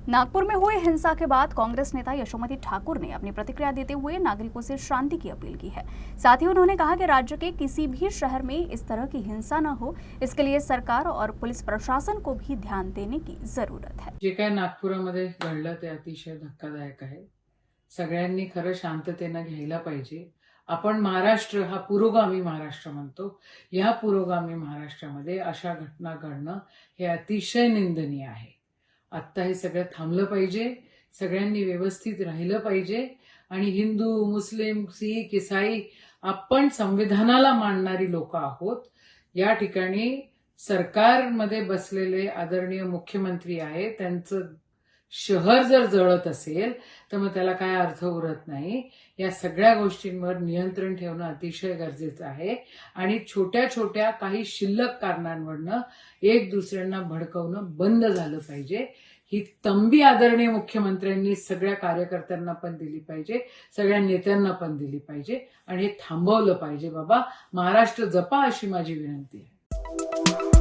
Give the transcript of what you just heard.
नागपुर में हुई हिंसा के बाद कांग्रेस नेता यशोमती ठाकुर ने अपनी प्रतिक्रिया देते हुए नागरिकों से शांति की अपील की है। साथ ही उन्होंने कहा कि राज्य के किसी भी शहर में इस तरह की हिंसा न हो, इसके लिए सरकार और पुलिस प्रशासन को भी ध्यान देने की जरूरत है। जे काय नागपुरामध्ये घडलं ते अतिशय धक्कादायक आहे। सगळ्यांनी खरं शांततेनं घ्यायला पाहिजे। आपण महाराष्ट्र हा पुरोगामी महाराष्ट्र म्हणतो। या पुरोगामी महाराष्ट्रामध्ये अशा घटना घडणं हे अतिशय निंदनीय आहे। आत्ता हे सगळं थांबलं पाहिजे, सगळ्यांनी व्यवस्थित राहिलं पाहिजे आणि हिंदू, मुस्लिम, सिख, ईसाई आपण संविधानाला मानणारी लोक आहोत। या ठिकाणी सरकारमध्ये बसलेले आदरणीय मुख्यमंत्री आहेत, त्यांचं शहर जर जळत असेल तर मग त्याला काय अर्थ उरत नाही। या सगळ्या गोष्टींवर नियंत्रण ठेवणं अतिशय गरजेचं आहे आणि छोट्या छोट्या काही शिल्लक कारणांवरनं एक दुसऱ्यांना भडकवणं बंद झालं पाहिजे। ही तंबी आदरणीय मुख्यमंत्र्यांनी सगळ्या कार्यकर्त्यांना पण दिली पाहिजे, सगळ्या नेत्यांना पण दिली पाहिजे आणि हे थांबवलं पाहिजे। बाबा, महाराष्ट्र जपा अशी माझी विनंती आहे।